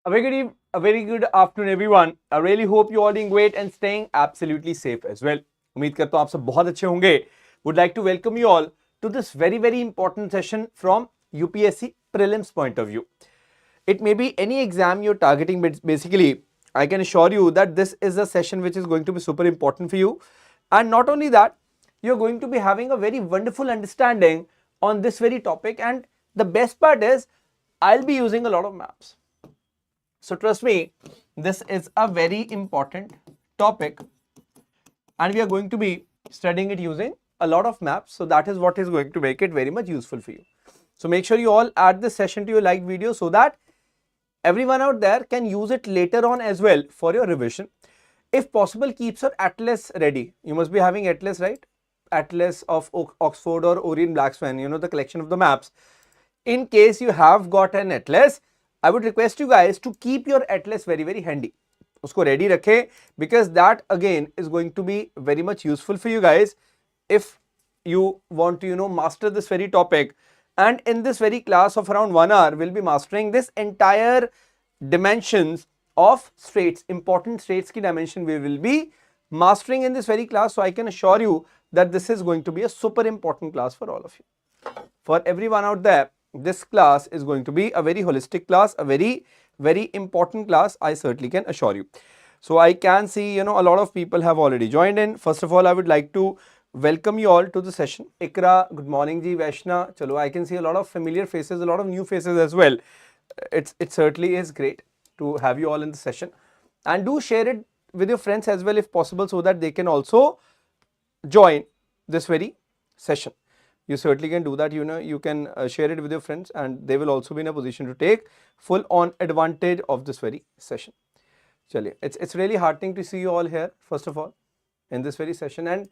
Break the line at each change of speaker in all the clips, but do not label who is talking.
A very good afternoon, everyone. I really hope you all doing great and staying absolutely safe as well. उम्मीद करता हूँ आप सब बहुत अच्छे होंगे. Would like to welcome you all to this very important session from UPSC prelims point of view. It may be any exam you're targeting, but basically, I can assure you that this is a session which is going to be super important for you. And not only that, you're going to be having a very wonderful understanding on this very topic. And the best part is, I'll be using a lot of maps. So trust me, this is a very important topic and we are going to be studying it using a lot of maps. So that is what is going to make it very much useful for you. So make sure you all add this session to your liked video so that everyone out there can use it later on as well for your revision. If possible, keep your atlas ready. You must be having atlas, right? Atlas of Oxford or Orient Black Swan, you know, the collection of the maps. In case you have got an atlas, I would request you guys to keep your atlas very handy. Usko ready rakhe, because that again is going to be very much useful for you guys if you want to, you know, master this very topic. And in this very class of around 1 hour, we'll be mastering this entire dimensions of Straits, important Straits ki dimension we will be mastering in this very class. So I can assure you that this is going to be a super important class for all of you. For everyone out there, this class is going to be a very holistic class, a very important class, I certainly can assure you. So I can see, you know, a lot of people have already joined in. First of all, I would like to welcome you all to the session. Ikra, good morning ji, Vaishna, chalo, I can see a lot of familiar faces, a lot of new faces as well. It certainly is great to have you all in the session, and do share it with your friends as well if possible, so that they can also join this very session. You certainly can do that. You know, you can share it with your friends and they will also be in a position to take full on advantage of this very session. Chaliye, it's really heartening to see you all here, first of all, in this very session. And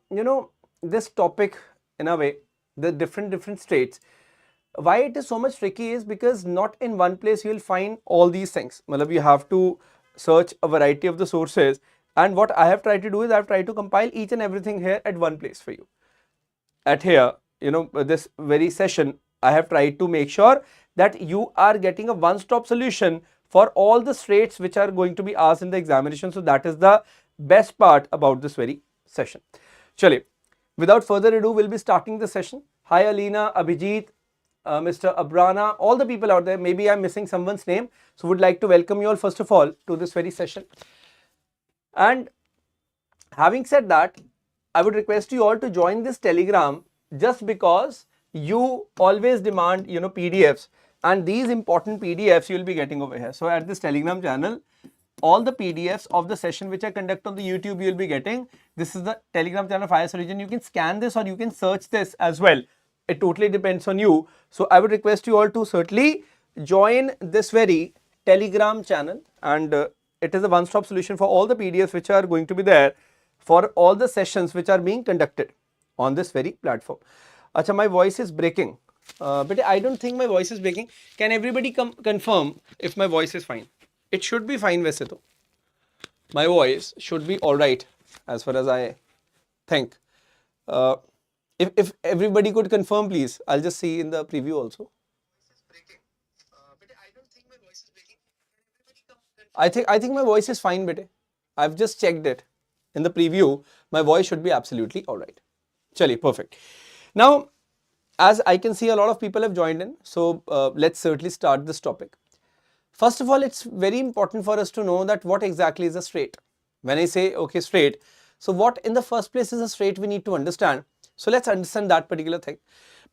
you know, this topic, in a way, the different Straits, why it is so much tricky is because not in one place you will find all these things. Matlab, you have to search a variety of the sources, and what I have tried to do is I have tried to compile each and everything here at one place for you. At here, you know, this very session, I have tried to make sure that you are getting a one-stop solution for all the Straits which are going to be asked in the examination. So that is the best part about this very session. Chale, without further ado, we'll be starting the session. Hi Alina, Abhijit, Mr. Abrana, all the people out there. Maybe I'm missing someone's name. So would like to welcome you all first of all to this very session. And having said that, I would request you all to join this Telegram, just because you always demand, you know, PDFs, and these important PDFs you will be getting over here. So at this Telegram channel, all the PDFs of the session which I conduct on the YouTube, you will be getting. This is the Telegram channel of IAS Origin. You can scan this or you can search this as well. It totally depends on you. So I would request you all to certainly join this very Telegram channel, and it is a one-stop solution for all the PDFs which are going to be there for all the sessions which are being conducted on this very platform. Acha, my voice is breaking. But I don't think my voice is breaking. Can everybody confirm if my voice is fine? It should be fine, वैसे तो. My voice should be alright as far as I think. If everybody could confirm, please. I'll just see in the preview also. I think my voice is fine, bete. I've just checked it. In the preview, my voice should be absolutely alright. Chaliye, perfect. Now, as I can see, a lot of people have joined in. So let's certainly start this topic. First of all, it's very important for us to know that what exactly is a Strait. When I say, okay, Strait, so what in the first place is a Strait we need to understand. So let's understand that particular thing.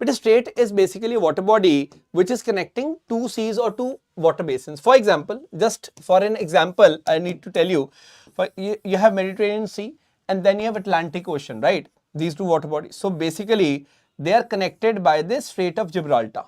But a Strait is basically a water body which is connecting two seas or two water basins. For example, just for an example, I need to tell you, you have Mediterranean Sea and then you have Atlantic Ocean, right? These two water bodies. So basically, they are connected by this Strait of Gibraltar.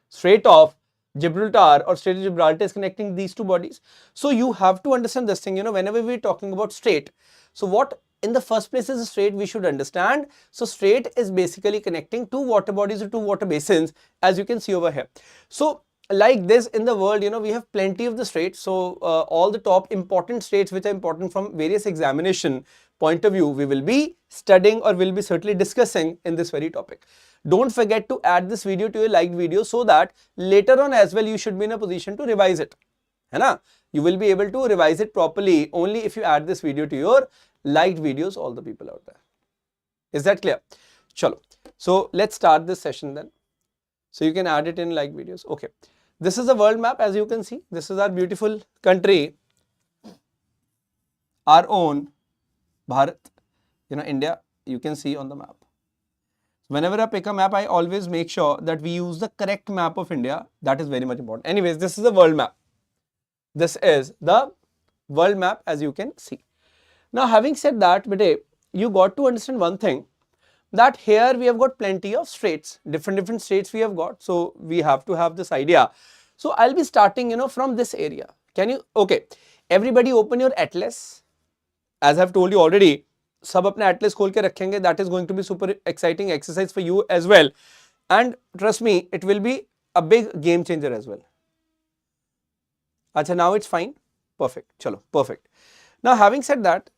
Strait of Gibraltar or Strait of Gibraltar is connecting these two bodies. So you have to understand this thing, you know, whenever we're talking about Strait. So what in the first place is a Strait, we should understand. So Strait is basically connecting two water bodies or two water basins, as you can see over here. So like this in the world, you know, we have plenty of the Straits. So all the top important Straits which are important from various examination point of view, we will be studying or will be certainly discussing in this very topic. Don't forget to add this video to your liked video so that later on as well you should be in a position to revise it. है ना? You will be able to revise it properly only if you add this video to your liked videos, all the people out there. Is that clear? Chalo. So let's start this session then. So you can add it in like videos. Okay. This is the world map, as you can see. This is our beautiful country, our own Bharat, India, you can see on the map. Whenever I pick a map, I always make sure that we use the correct map of India. That is very much important. Anyways, this is the world map. This is the world map, as you can see. Now, having said that, you got to understand one thing, that here we have got plenty of straits, different states we have got. So we have to have this idea. So I'll be starting, from this area. Can you, okay, everybody open your atlas. As I've told you already, सब अपने atlas खोल के रखेंगे. That is going to be super exciting exercise for you as well. And trust me, it will be a big game changer as well. Acha, now it's fine. Perfect. Chalo, perfect. Now, having said that,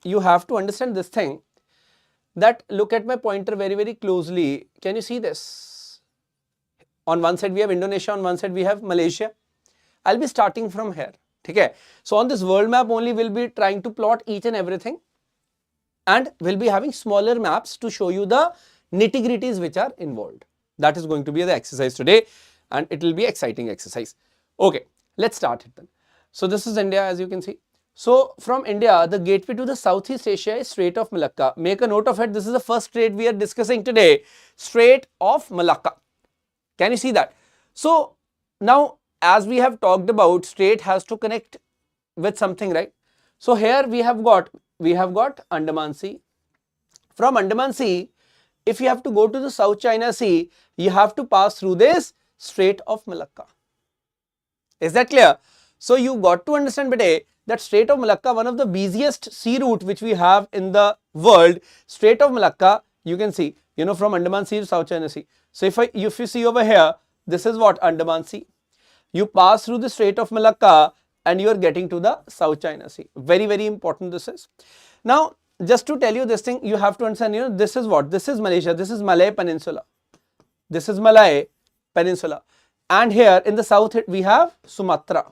you have to understand this thing, that look at my pointer very closely. Can you see this? On one side we have Indonesia, on one side we have Malaysia. I'll be starting from here. Okay. So on this world map only we'll be trying to plot each and everything, and we'll be having smaller maps to show you the nitty-gritties which are involved. That is going to be the exercise today, and it will be exciting exercise. Okay, let's start it then. So this is India, as you can see. So from India, the gateway to the Southeast Asia is Strait of Malacca. Make a note of it. This is the first strait we are discussing today, Strait of Malacca. Can you see that? So now, as we have talked about, strait has to connect with something, right? So here we have got Andaman Sea. From Andaman Sea, if you have to go to the South China Sea, you have to pass through this Strait of Malacca. Is that clear? So you got to understand that Strait of Malacca, one of the busiest sea route which we have in the world. Strait of Malacca, you can see, from Andaman Sea to South China Sea. So if you see over here, this is what Andaman Sea. You pass through the Strait of Malacca and you are getting to the South China Sea. Very important this is. Now, just to tell you this thing, you have to understand, this is what? This is Malaysia. This is Malay Peninsula. This is Malay Peninsula. And here in the south, we have Sumatra.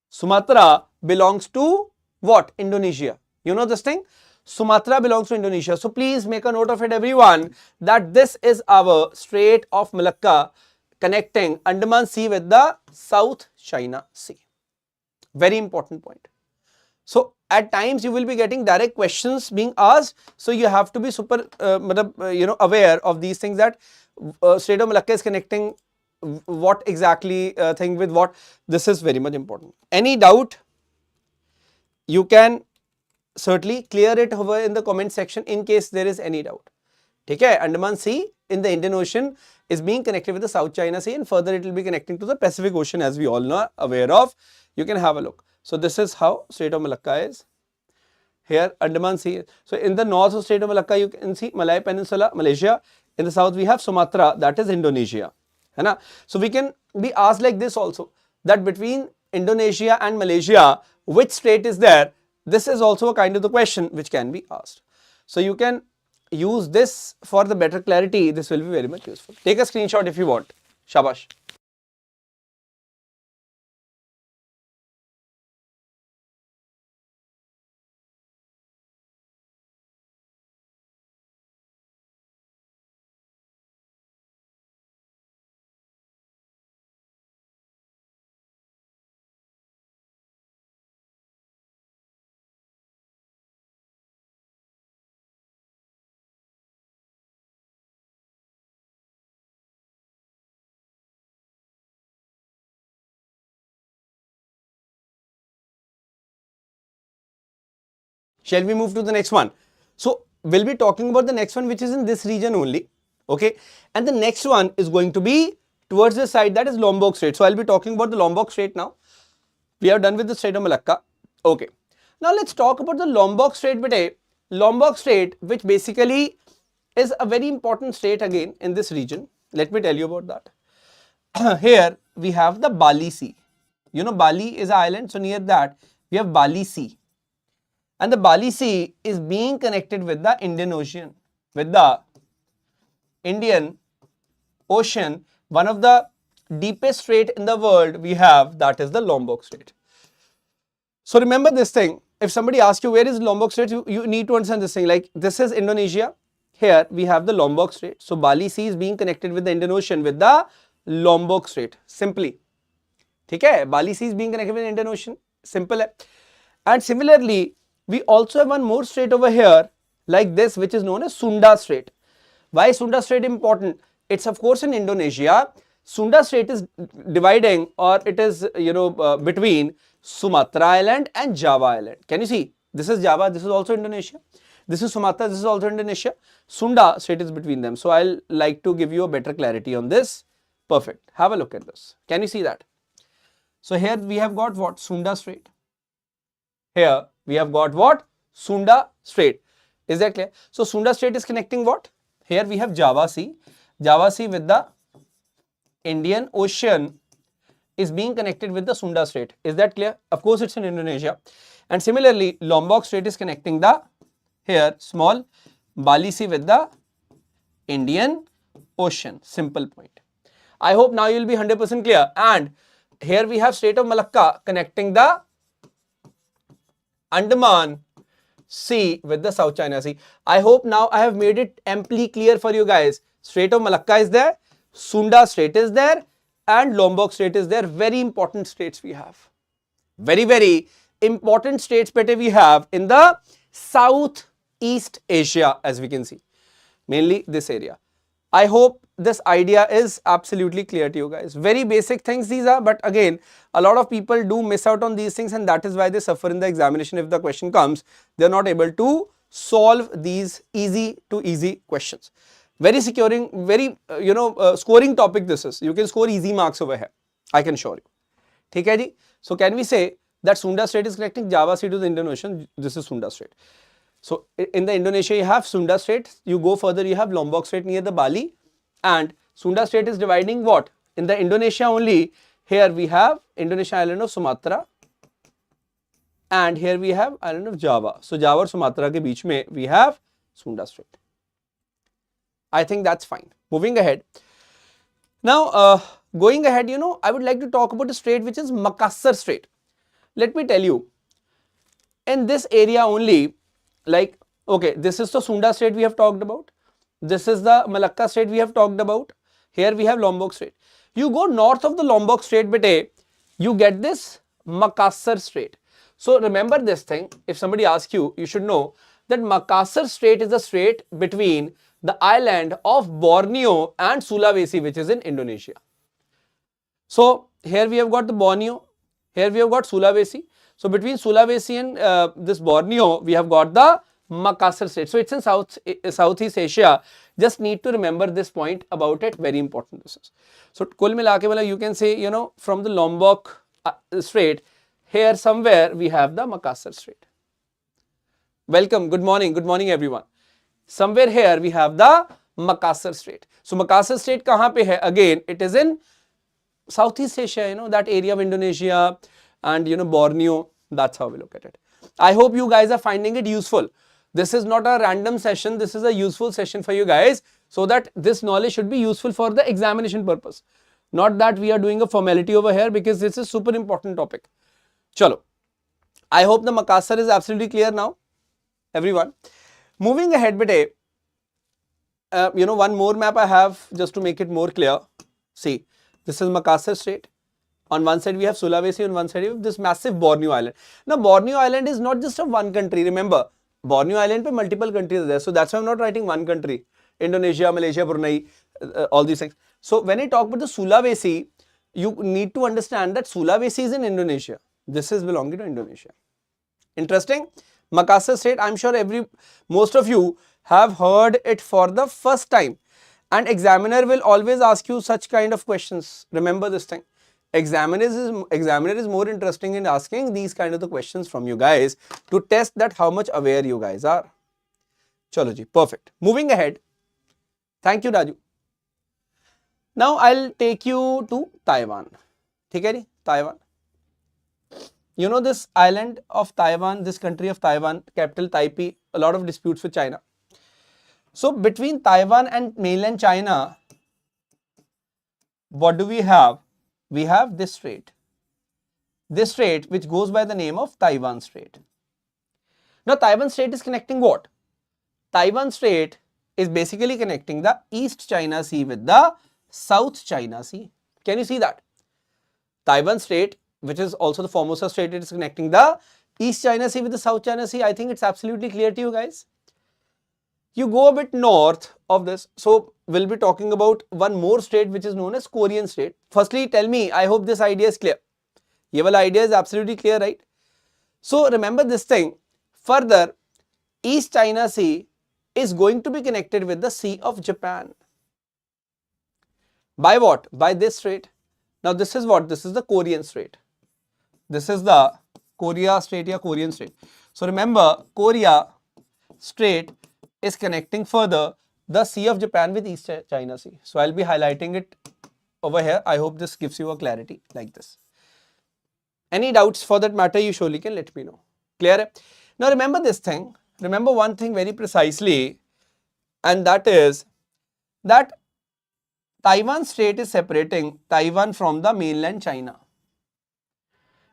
Sumatra belongs to what? Indonesia. You know this thing? Sumatra belongs to Indonesia. So please make a note of it, everyone, that this is our Strait of Malacca connecting Andaman Sea with the South China Sea. Very important point. So at times you will be getting direct questions being asked. So you have to be super, aware of these things, that Strait of Malacca is connecting what exactly thing with what. This is very much important. Any doubt, you can certainly clear it over in the comment section in case there is any doubt. Okay, Andaman Sea in the Indian Ocean is being connected with the South China Sea, and further it will be connecting to the Pacific Ocean, as we all know, aware of. You can have a look. So this is how Strait of Malacca is. Here Andaman Sea. So in the north of Strait of Malacca you can see Malay Peninsula, Malaysia. In the south we have Sumatra, that is Indonesia. So we can be asked like this also, that between Indonesia and Malaysia, which strait is there? This is also a kind of the question which can be asked. So you can use this for the better clarity. This will be very much useful. Take a screenshot if you want. Shabash. Shall we move to the next one? So we'll be talking about the next one, which is in this region only. Okay. And the next one is going to be towards the side, that is Lombok Strait. So I'll be talking about the Lombok Strait now. We are done with the Strait of Malacca. Okay. Now let's talk about the Lombok Strait. Lombok Strait, which basically is a very important strait again in this region. Let me tell you about that. Here we have the Bali Sea. Bali is an island. So near that we have Bali Sea. And the Bali Sea is being connected with the Indian Ocean. with the Indian Ocean. One of the deepest strait in the world we have, that is the Lombok Strait. So remember this thing. If somebody asks you where is Lombok Strait, you need to understand this thing. Like this is Indonesia. Here we have the Lombok Strait. So Bali Sea is being connected with the Indian Ocean with the Lombok Strait. Simply. Okay? Bali Sea is being connected with the Indian Ocean. Simple. And similarly, we also have one more strait over here like this, which is known as Sunda Strait. Why Sunda Strait important? It's of course in Indonesia. Sunda Strait is dividing, or it is between Sumatra Island and Java Island. Can you see? This is Java, this is also Indonesia. This is Sumatra, this is also Indonesia. Sunda Strait is between them. So I'll like to give you a better clarity on this. Perfect. Have a look at this. Can you see that? So here we have got what? Sunda Strait. Here we have got what? Sunda Strait. Is that clear? So Sunda Strait is connecting what? Here we have Java Sea. Java Sea with the Indian Ocean is being connected with the Sunda Strait. Is that clear? Of course, it's in Indonesia. And similarly, Lombok Strait is connecting the here small Bali Sea with the Indian Ocean. Simple point. I hope now you will be 100% clear. And here we have Strait of Malacca connecting the Andaman Sea with the South China Sea. I hope now I have made it amply clear for you guys. Strait of Malacca is there, Sunda Strait is there, and Lombok Strait is there. Very important straits we have. Very, very important straits we have in the Southeast Asia, as we can see. Mainly this area. I hope this idea is absolutely clear to you guys. Very basic things these are, but again, a lot of people do miss out on these things, and that is why they suffer in the examination. If the question comes, they are not able to solve these easy to easy questions. Very securing, very scoring topic this is. You can score easy marks over here. I can assure you. ठीक है जी? So can we say that Sunda Strait is connecting Java Sea to the Indian Ocean? This is Sunda Strait. So in the Indonesia you have Sunda Strait. You go further, you have Lombok Strait near the Bali, and Sunda Strait is dividing what? In the Indonesia only. Here we have Indonesian island of Sumatra, and here we have island of Java. So Java और Sumatra के बीच में we have Sunda Strait. I think that's fine. Moving ahead. Now, going ahead, I would like to talk about a strait which is Makassar Strait. Let me tell you, in this area only, like, okay, this is the Sunda Strait we have talked about. This is the Malacca Strait we have talked about. Here we have Lombok Strait. You go north of the Lombok Strait, bete, you get this Makassar Strait. So remember this thing. If somebody asks you, you should know that Makassar Strait is the strait between the island of Borneo and Sulawesi, which is in Indonesia. So here we have got the Borneo, here we have got Sulawesi. So between Sulawesi and this Borneo, we have got the Makassar Strait. So it's in Southeast Asia. Just need to remember this point about it. Very important this is. So kul milake wala, you can say, from the Lombok Strait, here somewhere we have the Makassar Strait. Welcome, good morning everyone. Somewhere here we have the Makassar Strait. So Makassar Strait kahan pe hai? Again, it is in Southeast Asia, that area of Indonesia and Borneo. That's how we look at it. I hope you guys are finding it useful. This is not a random session. This is a useful session for you guys, so that this knowledge should be useful for the examination purpose. Not that we are doing a formality over here, because this is super important topic. Chalo. I hope the Makassar is absolutely clear now, everyone. Moving ahead, bete, one more map I have just to make it more clear. See, this is Makassar Strait. On one side we have Sulawesi, on one side we have this massive Borneo Island. Now Borneo Island is not just of one country. Remember, Borneo Island pe multiple countries are there. So that's why I'm not writing one country. Indonesia, Malaysia, Brunei, all these things. So when I talk about the Sulawesi, you need to understand that Sulawesi is in Indonesia. This is belonging to Indonesia. Interesting? Makassar Strait, I'm sure most of you have heard it for the first time, and examiner will always ask you such kind of questions. Remember this thing. Examiner is more interesting in asking these kind of the questions from you guys to test that how much aware you guys are. Chalo ji, perfect. Moving ahead. Thank you, Raju. Now I'll take you to Taiwan. ठीक है जी, Taiwan. You know this island of Taiwan, this country of Taiwan, capital Taipei, a lot of disputes with China. So between Taiwan and mainland China, what do we have? We have this strait. This strait which goes by the name of Taiwan Strait. Now Taiwan Strait is connecting what? Taiwan Strait is basically connecting the East China Sea with the South China Sea. Can you see that? Taiwan Strait, which is also the Formosa Strait, it is connecting the East China Sea with the South China Sea. I think it's absolutely clear to you guys. You go a bit north of this, so we'll be talking about one more strait which is known as Korean Strait. Firstly, tell me, I hope this idea is clear. Ye wala idea is absolutely clear, right? So remember this thing. Further, East China Sea is going to be connected with the Sea of Japan. By what? By this strait. Now this is what? This is the Korean Strait. This is the Korea Strait or Korean Strait. So remember, Korea Strait is connecting further the Sea of Japan with East China Sea. So I'll be highlighting it over here. I hope this gives you a clarity like this. Any doubts for that matter, you surely can let me know. Clear? Now remember this thing. Remember one thing very precisely, and that is that Taiwan Strait is separating Taiwan from the mainland China.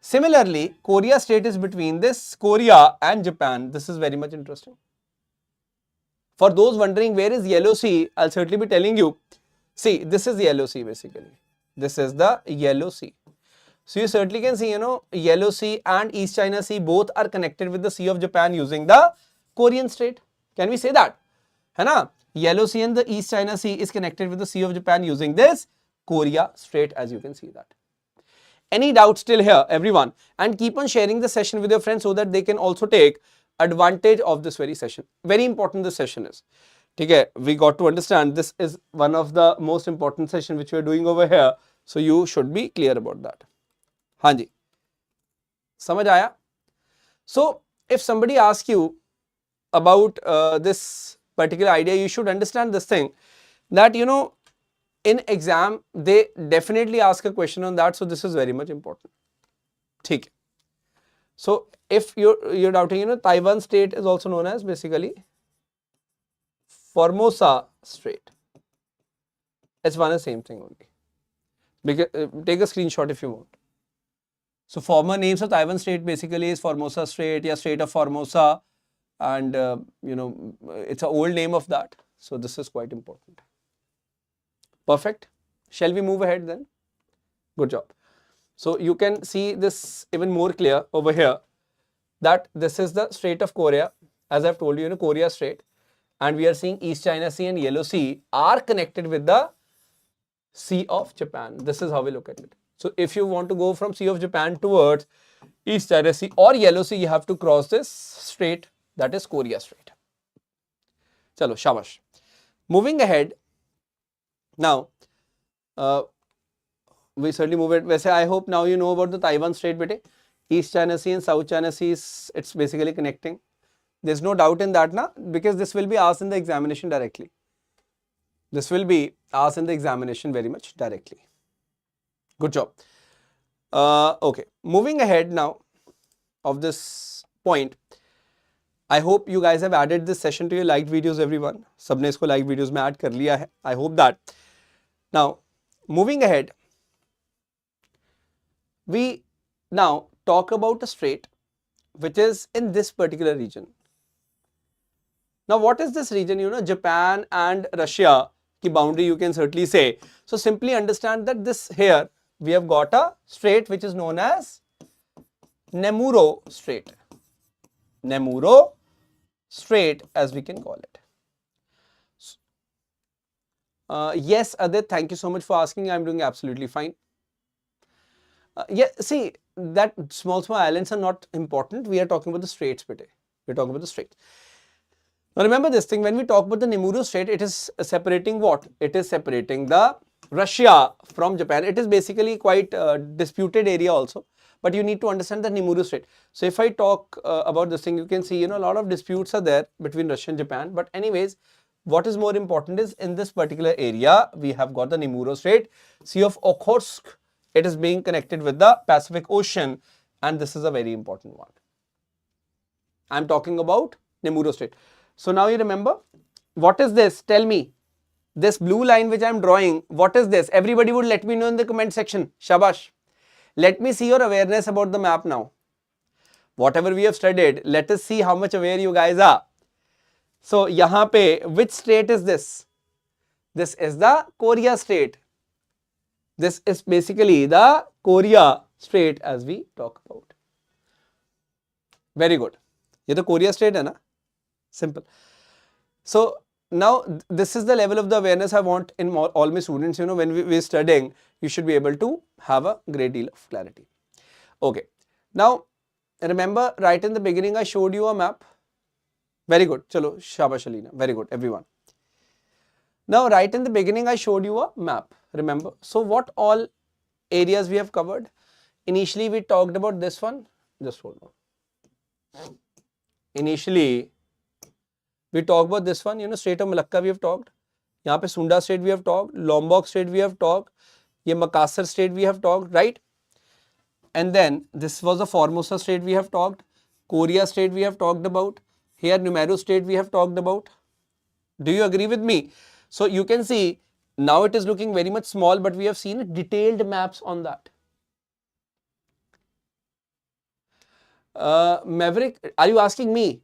Similarly, Korea Strait is between this Korea and Japan. This is very much interesting. For those wondering where is Yellow Sea, I'll certainly be telling you. See, this is Yellow Sea basically. This is the Yellow Sea. So you certainly can see, Yellow Sea and East China Sea both are connected with the Sea of Japan using the Korean Strait. Can we say that? Hai na? Yellow Sea and the East China Sea is connected with the Sea of Japan using this Korea Strait, as you can see that. Any doubts still here, everyone? And keep on sharing the session with your friends so that they can also take advantage of this very session. Very important this session is. Okay, we got to understand this is one of the most important session which we are doing over here. So you should be clear about that. Hanji. Samajh aaya? So if somebody asks you about this particular idea, you should understand this thing that in exam they definitely ask a question on that. So this is very much important. Okay. So if you're doubting, Taiwan Strait is also known as basically Formosa Strait. It's one and same thing only. Because, take a screenshot if you want. So former names of Taiwan Strait basically is Formosa Strait, yeah, Strait of Formosa, and it's an old name of that. So this is quite important. Perfect. Shall we move ahead then? Good job. So you can see this even more clear over here that this is the Strait of Korea, as I've told you, Korea Strait, and we are seeing East China Sea and Yellow Sea are connected with the Sea of Japan. This is how we look at it. So if you want to go from Sea of Japan towards East China Sea or Yellow Sea, you have to cross this strait, that is Korea Strait. Chalo, shabash. Moving ahead, now, we certainly move it. Wese, I hope now you know about the Taiwan Strait, bete. East China Sea and South China Sea, it's basically connecting. There's no doubt in that, na? Because this will be asked in the examination directly. This will be asked in the examination very much directly. Good job. Okay, moving ahead now of this point. I hope you guys have added this session to your liked videos, everyone. Sabne isko like videos mein add kar liya hai. I hope that. Now, moving ahead, we now talk about a strait which is in this particular region. Now, what is this region? Japan and Russia ki boundary, you can certainly say. So simply understand that this here we have got a strait which is known as Nemuro Strait. Nemuro Strait, as we can call it. Yes, Adit, thank you so much for asking. I'm doing absolutely fine. Yeah, see, that small islands are not important. We are talking about the straits, bete. We're talking about the straits. Now remember this thing, when we talk about the Nemuro Strait, it is separating what? It is separating the Russia from Japan. It is basically quite a disputed area also, but you need to understand the Nemuro Strait. So if I talk about this thing, you can see, a lot of disputes are there between Russia and Japan. But anyways, what is more important is in this particular area, we have got the Nemuro Strait, Sea of Okhotsk. It is being connected with the Pacific Ocean, and this is a very important one. I'm talking about Nemuro Strait. So now you remember what is this? Tell me. This blue line which I am drawing, what is this? Everybody would let me know in the comment section. Shabash. Let me see your awareness about the map now. Whatever we have studied, let us see how much aware you guys are. So, yahan pe, which state is this? This is the Korea state. This is basically the Korea state as we talk about. Very good. Ye to Korea state hai na? Simple. So, now this is the level of the awareness I want in all my students. You know, when we're studying, you should be able to have a great deal of clarity. Okay. Now, remember right in the beginning I showed you a map. Very good. Chalo, shabash Alina. Very good, everyone. Now, right in the beginning I showed you a map. Remember. So, what all areas we have covered? Initially, we talked about this one. Just hold on. Initially, we talked about this one, you know, Strait of Malacca we have talked. Yahan pe Sunda state we have talked. Lombok state we have talked. Ye Makassar state we have talked, right? And then this was the Formosa state we have talked. Korea state we have talked about. Here Numero state we have talked about. Do you agree with me? So you can see now it is looking very much small, but we have seen detailed maps on that. Maverick, are you asking me?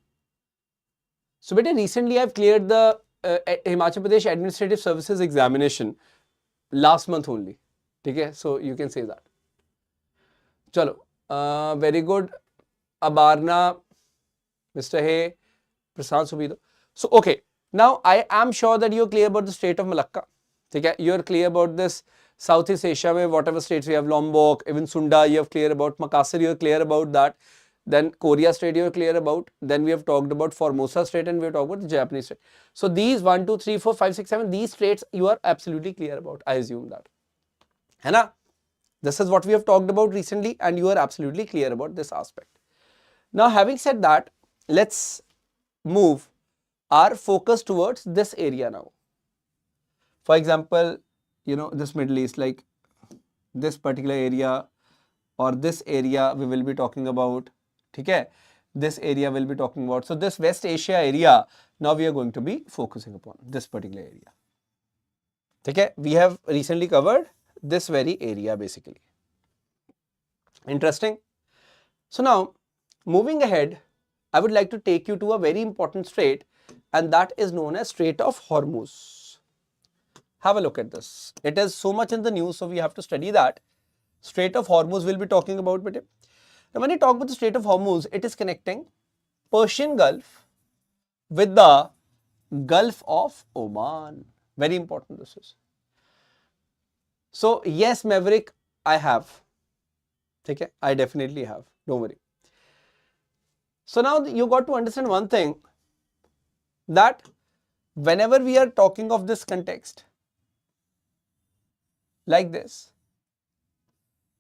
So, beta, recently I have cleared the Himachal Pradesh Administrative Services examination last month only. Okay, so you can say that. Chalo, very good. Abarna, Mr. Hay, Prasad Subido. So, okay, now I am sure that you are clear about the Strait of Malacca. Okay, you are clear about this Southeast Asia, where whatever states we have, Lombok, even Sunda, you have clear about. Makassar, you are clear about that. Then Korea state you are clear about. Then we have talked about Formosa state and we have talked about the Japanese state. So these 1, 2, 3, 4, 5, 6, 7, these states you are absolutely clear about. I assume that. Hai na? This is what we have talked about recently and you are absolutely clear about this aspect. Now having said that, let's move our focus towards this area now. For example, you know, this Middle East, like this particular area or this area we will be talking about. Okay, this area we'll be talking about. So this West Asia area, now we are going to be focusing upon this particular area. Okay, we have recently covered this very area basically. Interesting. So now moving ahead, I would like to take you to a very important strait and that is known as Strait of Hormuz. Have a look at this. It is so much in the news, so we have to study that. Strait of Hormuz we'll be talking about. Now, when you talk about the Strait of Hormuz, it is connecting Persian Gulf with the Gulf of Oman. Very important this is. So, yes, Maverick, I have. Okay, I definitely have. Don't worry. So, now you got to understand one thing, that whenever we are talking of this context, like this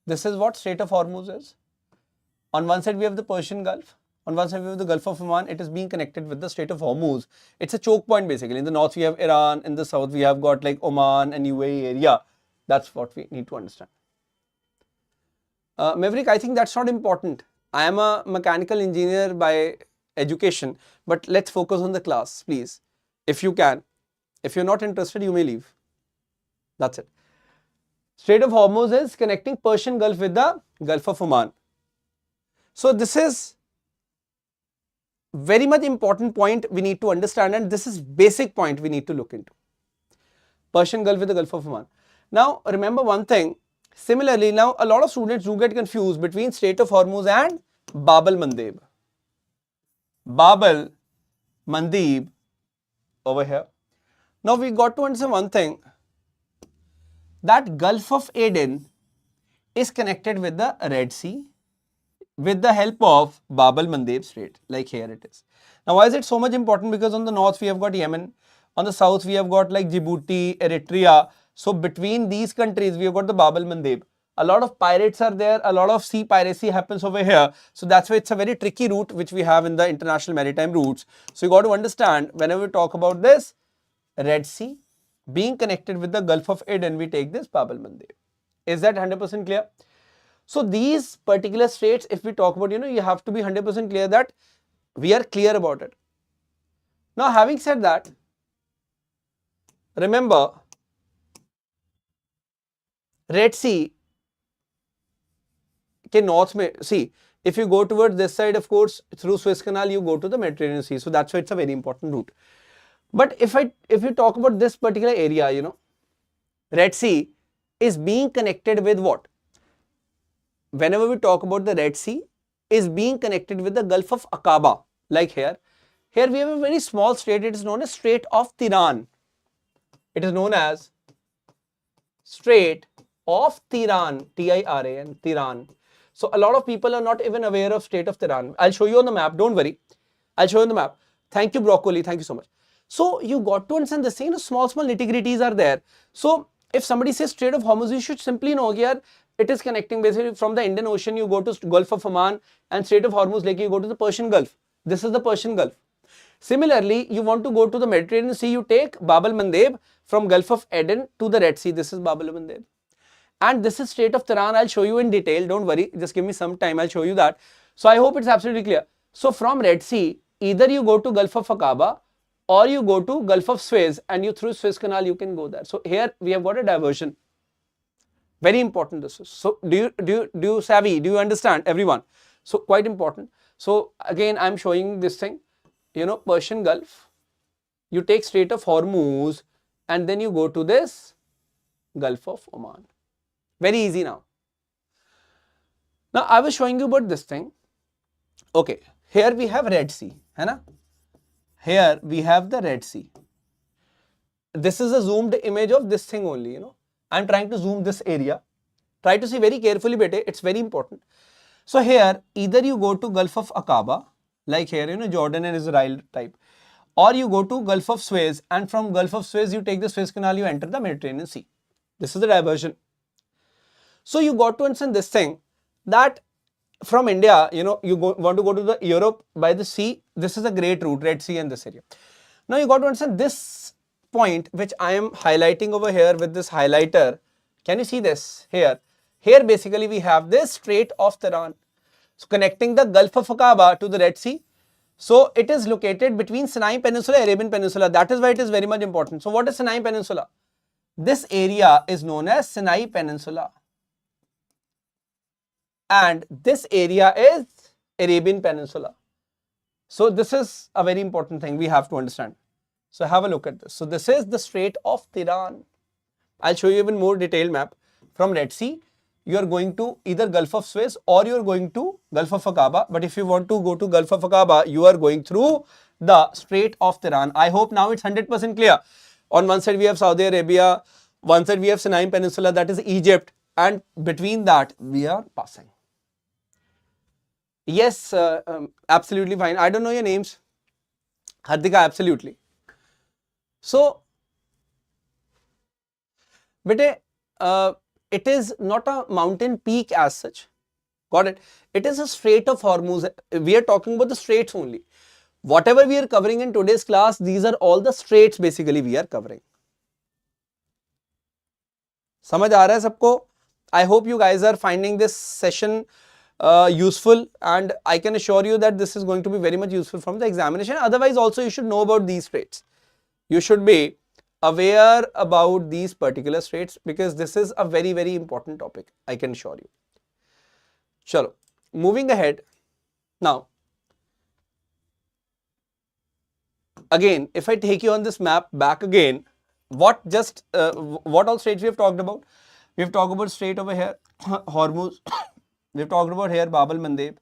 is what Strait of Hormuz is. On one side we have the Persian Gulf, on one side we have the Gulf of Oman. It is being connected with the Strait of Hormuz. It's a choke point basically. In the north we have Iran, in the south we have got like Oman and UAE area. That's what we need to understand. Maverick, I think that's not important. I am a mechanical engineer by education, but let's focus on the class, please. If you can. If you're not interested, you may leave. That's it. Strait of Hormuz is connecting Persian Gulf with the Gulf of Oman. So this is very much important point we need to understand and this is basic point we need to look into. Persian Gulf with the Gulf of Oman. Now remember one thing, similarly now a lot of students do get confused between Strait of Hormuz and Bab al-Mandeb. Bab al-Mandeb over here. Now we got to understand one thing, that Gulf of Aden is connected with the Red Sea with the help of Bab al-Mandeb Strait, like here it is. Now why is it so much important? Because on the north we have got Yemen, on the south we have got like Djibouti, Eritrea. So between these countries we have got the Bab al-Mandeb. A lot of pirates are there, a lot of sea piracy happens over here. So that's why it's a very tricky route which we have in the international maritime routes. So you got to understand, whenever we talk about this Red Sea being connected with the Gulf of Aden, we take this Bab al-Mandeb. Is that 100% clear? So these particular states, if we talk about, you have to be 100% clear that we are clear about it. Now having said that, remember Red Sea के north में, see, if you go towards this side, of course, through Suez Canal, you go to the Mediterranean Sea. So that's why it's a very important route. But if you talk about this particular area, you know, Red Sea is being connected with what? Whenever we talk about the Red Sea, is being connected with the Gulf of Aqaba, like here. Here we have a very small strait. It is known as Strait of Tiran. It is known as Strait of Tiran, T-I-R-A-N, Tiran. So a lot of people are not even aware of Strait of Tiran. I'll show you on the map. Don't worry. I'll show you on the map. Thank you, Broccoli. Thank you so much. So you got to understand the same small nitty-gritties are there. So if somebody says Strait of Hormuz, you should simply know here it is connecting basically from the Indian Ocean. You go to Gulf of Oman, and Strait of Hormuz, like you go to the Persian Gulf. This is the Persian Gulf. Similarly, you want to go to the Mediterranean Sea, you take Bab al-Mandeb from Gulf of Aden to the Red Sea. This is Bab al-Mandeb. And this is Strait of Tiran. I'll show you in detail. Don't worry. Just give me some time. I'll show you that. So I hope it's absolutely clear. So from Red Sea, either you go to Gulf of Aqaba or you go to Gulf of Suez, and you through Suez Canal, you can go there. So here we have got a diversion. Very important this is. So do you savvy? Do you understand, everyone? So quite important. So again, I'm showing this thing, you know, Persian Gulf. You take Strait of Hormuz and then you go to this Gulf of Oman. Very easy now. Now I was showing you about this thing. Okay, here we have Red Sea, है ना? Here we have the Red Sea. This is a zoomed image of this thing only, you know. I'm trying to zoom this area. Try to see very carefully, bete. It's very important. So here, either you go to Gulf of Aqaba, like here, you know, Jordan and Israel type, or you go to Gulf of Suez, and from Gulf of Suez, you take the Suez Canal, you enter the Mediterranean Sea. This is the diversion. So you got to understand this thing, that from India, you know, you want to go to the Europe by the sea. This is a great route, Red Sea and this area. Now you got to understand this point, which I am highlighting over here with this highlighter. Can you see this here? Here basically we have this Strait of Tiran. So connecting the Gulf of Aqaba to the Red Sea. So it is located between Sinai Peninsula, Arabian Peninsula. That is why it is very much important. So what is Sinai Peninsula? This area is known as Sinai Peninsula. And this area is Arabian Peninsula. So this is a very important thing we have to understand. So have a look at this. So this is the Strait of Tiran. I'll show you even more detailed map. From Red Sea, you are going to either Gulf of Suez or you are going to Gulf of Aqaba. But if you want to go to Gulf of Aqaba, you are going through the Strait of Tiran. I hope now it's 100% clear. On one side we have Saudi Arabia, one side we have Sinai Peninsula, that is Egypt, and between that we are passing. Yes, absolutely fine. I don't know your names. Hardika, absolutely. So, bete, it is not a mountain peak as such. Got it? It is a Strait of Hormuz. We are talking about the straits only. Whatever we are covering in today's class, these are all the straits basically we are covering. समझ आ रहा है सबको? I hope you guys are finding this session useful, and I can assure you that this is going to be very much useful from the examination. Otherwise also you should know about these straits. You should be aware about these particular straits, because this is a very, very important topic, I can assure you. Chalo, moving ahead. Now, again, if I take you on this map back again, what all straits we have talked about? We have talked about strait over here, Hormuz. We have talked about here Bab al-Mandeb.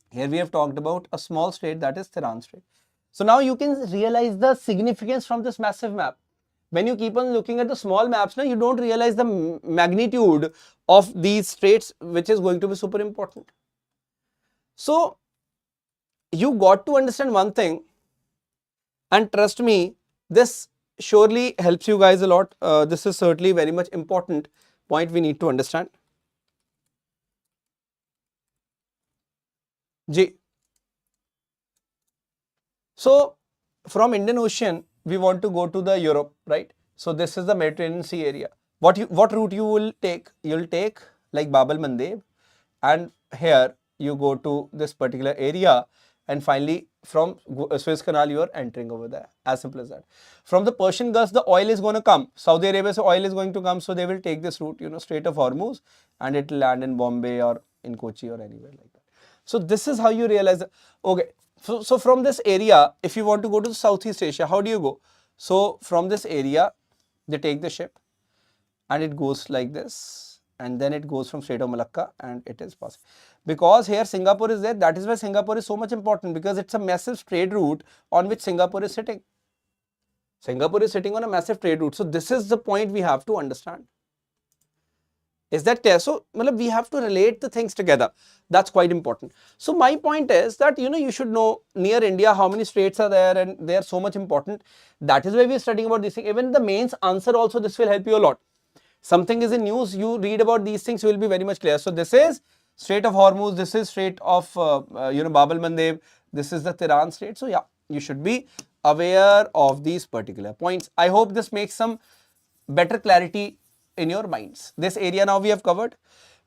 Here we have talked about a small strait, that is Tiran Strait. So now you can realize the significance from this massive map. When you keep on looking at the small maps, now you don't realize the magnitude of these straits, which is going to be super important. So you got to understand one thing, and trust me, this surely helps you guys a lot. This is certainly very much important point we need to understand. Ji. So from Indian Ocean, we want to go to the Europe, right? So this is the Mediterranean Sea area. What route you will take? You'll take like Bab al-Mandeb, and here you go to this particular area, and finally from Suez Canal you are entering over there. As simple as that. From the Persian Gulf the oil is going to come. Saudi Arabia, so oil is going to come, so they will take this route, you know, Strait of Hormuz, and it will land in Bombay or in Kochi or anywhere like that. So this is how you realize that. Okay, so from this area, if you want to go to Southeast Asia, how do you go? So from this area, they take the ship and it goes like this, and then it goes from Strait of Malacca and it is passing. Because here Singapore is there, that is why Singapore is so much important, because it's a massive trade route on which Singapore is sitting. Singapore is sitting on a massive trade route. So this is the point we have to understand. Is that clear? So we have to relate the things together. That's quite important. So my point is that, you know, you should know near India how many straits are there, and they are so much important. That is why we are studying about this thing. Even the mains answer also, this will help you a lot. Something is in news, you read about these things, you will be very much clear. So this is Strait of Hormuz, this is Strait of Bab el-Mandeb, this is the Tiran Strait. So yeah, you should be aware of these particular points. I hope this makes some better clarity in your minds. This area now we have covered.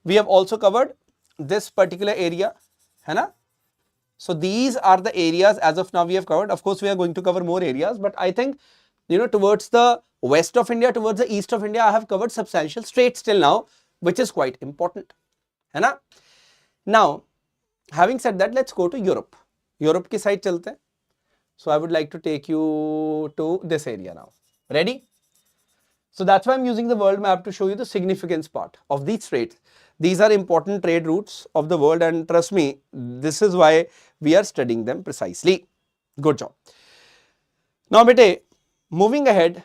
We have also covered this particular area, hai na? So these are the areas as of now we have covered. Of course, we are going to cover more areas, but I think, you know, towards the west of India, towards the east of India, I have covered substantial straits till now, which is quite important, hai na? Now, having said that, let's go to Europe. Europe ki side chalte hain. So I would like to take you to this area now. Ready? So that's why I'm using the world map to show you the significance part of these straits. These are important trade routes of the world, and trust me, this is why we are studying them precisely. Good job. Now, bete, moving ahead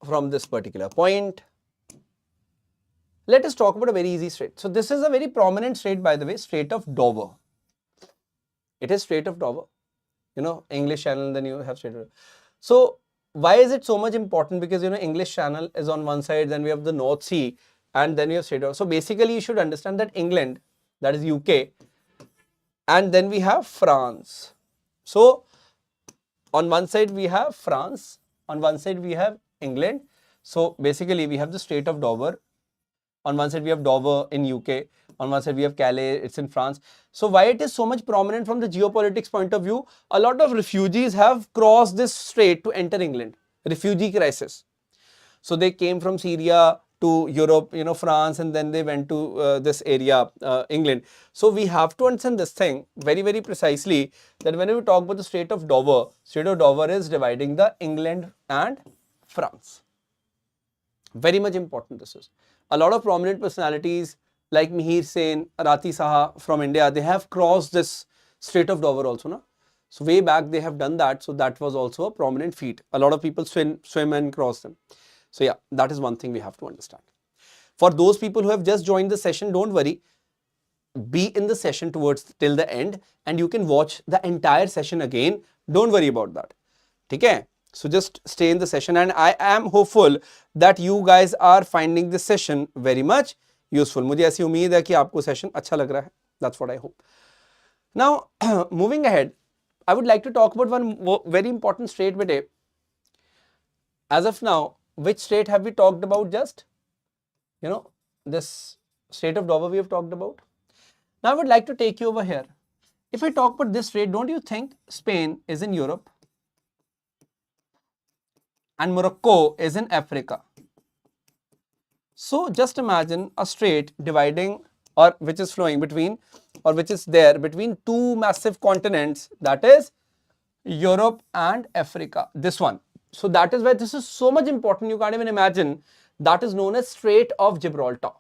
from this particular point, let us talk about a very easy strait. So this is a very prominent strait, by the way, Strait of Dover. It is Strait of Dover, you know, English Channel, then you have Strait of Dover. So why is it so much important? Because, you know, English Channel is on one side, then we have the North Sea, and then we have Strait of Dover. So basically you should understand that England, that is UK, and then we have France. So on one side we have France, on one side we have England. So basically we have the Strait of Dover. On one side we have Dover in UK, on one side we have Calais, it's in France. So why it is so much prominent from the geopolitics point of view? A lot of refugees have crossed this strait to enter England. Refugee crisis. So they came from Syria to Europe, you know, France, and then they went to this area, England. So we have to understand this thing very, very precisely, that when we talk about the Strait of Dover is dividing the England and France. Very much important this is. A lot of prominent personalities like Mihir Sen, Rati Saha from India, they have crossed this Strait of Dover also, no? So way back they have done that, so that was also a prominent feat. A lot of people swim and cross them. So yeah, that is one thing we have to understand. For those people who have just joined the session, don't worry. Be in the session till the end, and you can watch the entire session again. Don't worry about that. Okay? So just stay in the session, and I am hopeful that you guys are finding this session very much useful. मुझे ऐसी उम्मीद है कि आपको session अच्छा लग रहा है. That's what I hope. Now, moving ahead, I would like to talk about one very important strait today. As of now, which strait have we talked about just? You know, this Strait of Dover we have talked about. Now I would like to take you over here. If I talk about this strait, don't you think Spain is in Europe and Morocco is in Africa? So just imagine a strait dividing, or which is flowing between, or which is there between two massive continents, that is Europe and Africa, this one. So that is why this is so much important, you can't even imagine. That is known as Strait of Gibraltar.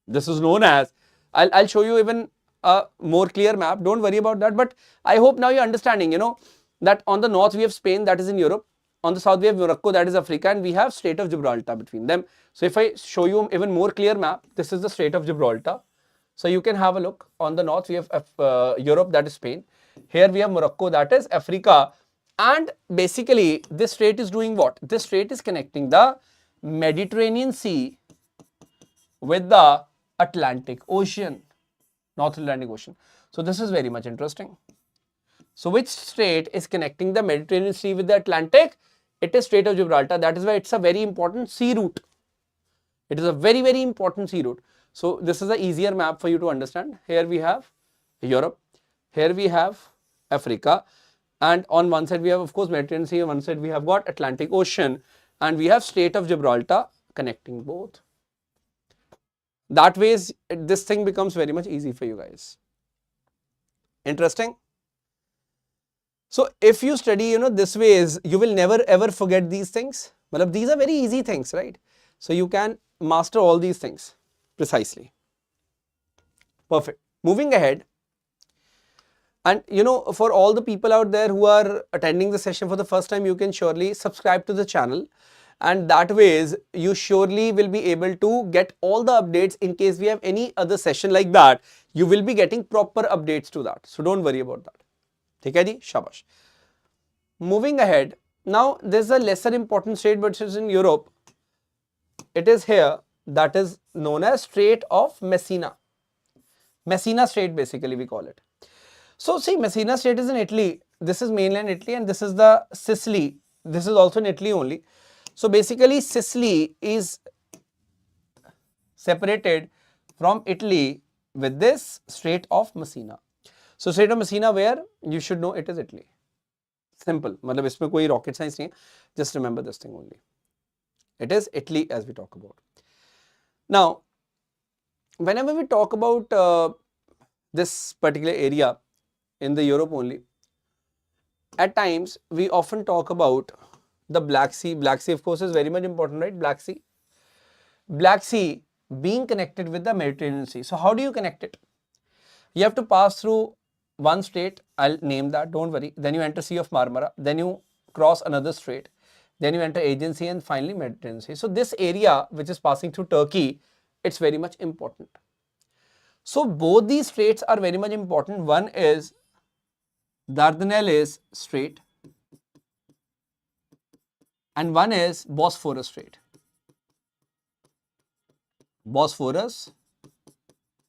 This is known as, I'll show you even a more clear map, don't worry about that, but I hope now you're understanding, you know, that on the north we have Spain, that is in Europe, on the south we have Morocco, that is Africa, and we have Strait of Gibraltar between them. So if I show you even more clear map, this is the Strait of Gibraltar. So you can have a look. On the north we have Europe, that is Spain. Here we have Morocco, that is Africa. And basically this strait is doing what? This strait is connecting the Mediterranean Sea with the Atlantic Ocean, North Atlantic Ocean. So this is very much interesting. So which strait is connecting the Mediterranean Sea with the Atlantic? It is Strait of Gibraltar. That is why it's a very important sea route. It is a very, very important sea route. So this is an easier map for you to understand. Here we have Europe. here we have Africa, and on one side we have of course Mediterranean Sea, on one side we have got Atlantic Ocean, and we have Strait of Gibraltar connecting both. That ways this thing becomes very much easy for you guys. Interesting. So if you study this ways, you will never ever forget these things. Well, these are very easy things, right? So you can master all these things precisely. Perfect. Moving ahead, and for all the people out there who are attending the session for the first time, you can surely subscribe to the channel, and that ways you surely will be able to get all the updates. In case we have any other session like that, you will be getting proper updates to that. So don't worry about that. ठीक है जी, शाबाश. Moving ahead, now there's a lesser important strait but it is in Europe. It is here, that is known as Strait of Messina. Messina Strait basically we call it. So see, Messina Strait is in Italy. This is mainland Italy and this is the Sicily. This is also in Italy only. So basically Sicily is separated from Italy with this Strait of Messina. So Strait of Messina, where you should know it is Italy. Simple. मतलब इसमें कोई rocket science नहीं है. Just remember this thing only. It is Italy as we talk about. Now, whenever we talk about this particular area in the Europe only, at times we often talk about the Black Sea. Black Sea of course is very much important, right? Black Sea. Black Sea being connected with the Mediterranean Sea. So how do you connect it? You have to pass through one strait, I'll name that, don't worry. Then you enter Sea of Marmara, then you cross another strait, then you enter Aegean Sea and finally Mediterranean Sea. So this area which is passing through Turkey, it's very much important. So both these straits are very much important. One is Dardanelles Strait and one is Bosphorus Strait. Bosphorus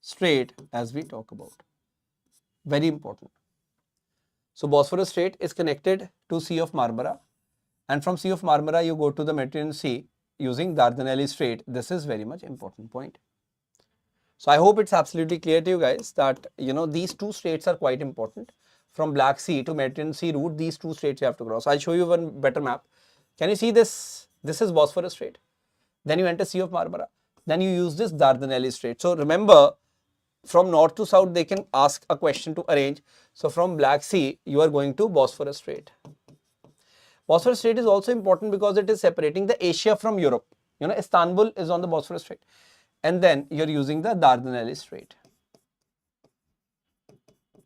Strait as we talk about. Very important. So Bosphorus Strait is connected to Sea of Marmara, and from Sea of Marmara you go to the Mediterranean Sea using Dardanelles Strait. This is very much important point. So I hope it's absolutely clear to you guys that these two straits are quite important. From Black Sea to Mediterranean Sea route, these two straits you have to cross. I'll show you one better map. Can you see this? This is Bosphorus Strait. Then you enter Sea of Marmara. Then you use this Dardanelles Strait. So remember, from north to south they can ask a question to arrange. So from Black Sea you are going to Bosphorus Strait. Bosphorus Strait is also important because it is separating the Asia from Europe. Istanbul is on the Bosphorus Strait, and then you're using the Dardanelles Strait.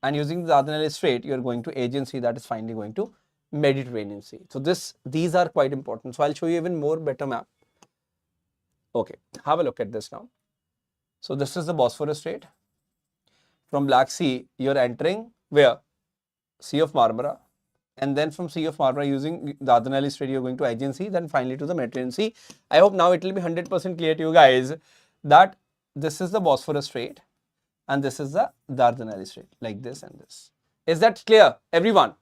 And using the Dardanelles Strait you're going to Aegean Sea, that is finally going to Mediterranean Sea. So these are quite important. So I'll show you even more better map. Okay, have a look at this now. So this is the Bosphorus Strait. From Black Sea, you're entering where? Sea of Marmara. And then from Sea of Marmara using the Dardanelles Strait, you're going to Aegean Sea, then finally to the Mediterranean Sea. I hope now it will be 100% clear to you guys that this is the Bosphorus Strait and this is the Dardanelles Strait, like this and this. Is that clear, everyone?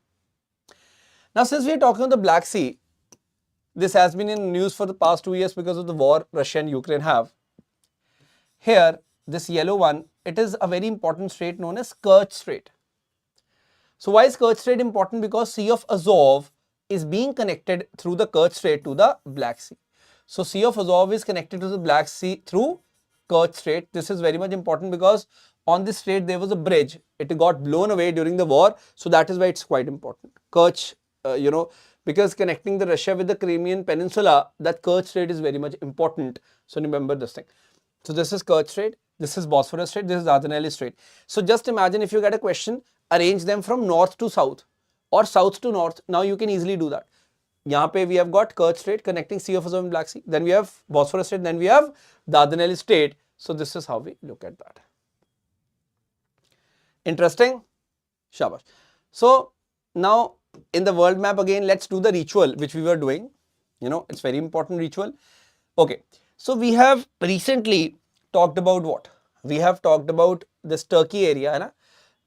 Now, since we are talking about the Black Sea, this has been in news for the past 2 years because of the war Russia and Ukraine have. Here, this yellow one, it is a very important strait known as Kerch Strait. So why is Kerch Strait important? Because Sea of Azov is being connected through the Kerch Strait to the Black Sea. So Sea of Azov is connected to the Black Sea through Kerch Strait. This is very much important because on this strait there was a bridge. It got blown away during the war. So that is why it's quite important. Kerch, because connecting the Russia with the Crimean Peninsula, that Kerch Strait is very much important. So remember this thing. So this is Kerch Strait, this is Bosphorus Strait, this is Dardanelles Strait. So just imagine if you get a question, arrange them from north to south or south to north. Now you can easily do that. यहाँ पे we have got Kerch Strait connecting Sea of Azov and Black Sea. Then we have Bosphorus Strait, then we have Dardanelles Strait. So this is how we look at that. Interesting? Shabash. So now in the world map again, let's do the ritual which we were doing. It's very important ritual. Okay. So we have recently talked about what? We have talked about this Turkey area, hai na?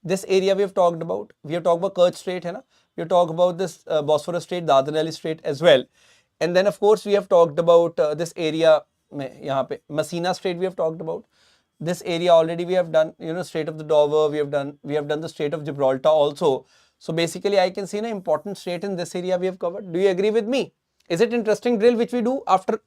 This area we have talked about. We have talked about Kerch Strait, hai na? We have talked about this Bosphorus Strait, Dardanelles Strait as well. And then of course we have talked about this area, yahan pe, Messina Strait we have talked about. This area already we have done, Strait of the Dover, we have done the Strait of Gibraltar also. So basically I can see an important strait in this area we have covered. Do you agree with me? Is it interesting drill which we do after,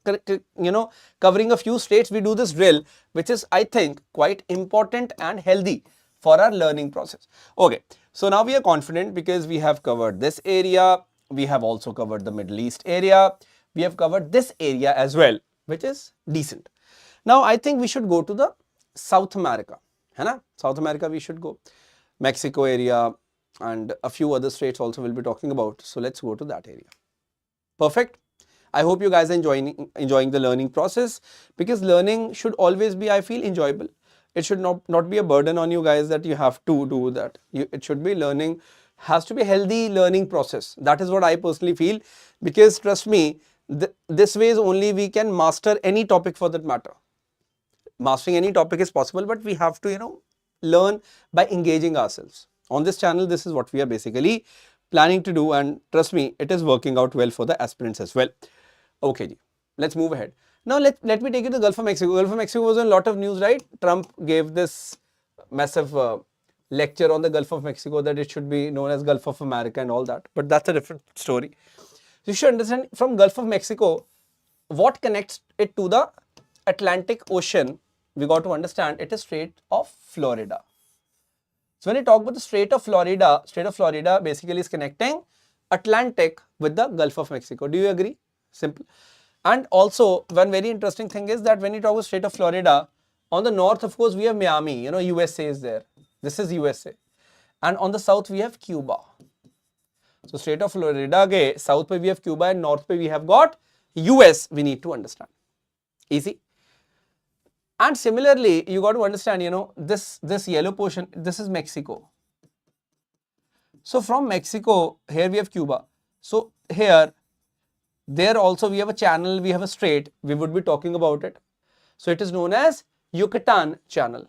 covering a few states? We do this drill, which is, I think, quite important and healthy for our learning process. Okay, so now we are confident because we have covered this area. We have also covered the Middle East area. We have covered this area as well, which is decent. Now I think we should go to the South America. South America we should go. Mexico area and a few other states also we'll be talking about. So let's go to that area. Perfect. I hope you guys are enjoying the learning process, because learning should always be, I feel, enjoyable. It should not be a burden on you guys that you have to do that. It should be learning, has to be a healthy learning process. That is what I personally feel, because trust me, this way is only we can master any topic for that matter. Mastering any topic is possible, but we have to, learn by engaging ourselves. On this channel, this is what we are basically planning to do, and trust me, it is working out well for the aspirants as well. Okay, let's move ahead. Now let me take you to the Gulf of Mexico. Gulf of Mexico was in a lot of news, right? Trump gave this massive lecture on the Gulf of Mexico, that it should be known as Gulf of America and all that, but that's a different story. You should understand, from Gulf of Mexico, what connects it to the Atlantic Ocean, we got to understand it is Strait of Florida. So when you talk about the Strait of Florida basically is connecting Atlantic with the Gulf of Mexico. Do you agree? Simple. And also one very interesting thing is that when you talk about Strait of Florida, on the north, of course, we have Miami, USA is there. This is USA. And on the south, we have Cuba. So Strait of Florida ke south pe we have Cuba and north pe we have got US. We need to understand. Easy. And similarly, you got to understand, this yellow portion, this is Mexico. So from Mexico, here we have Cuba. So here, there also we have a channel, we have a strait, we would be talking about it. So it is known as Yucatan Channel.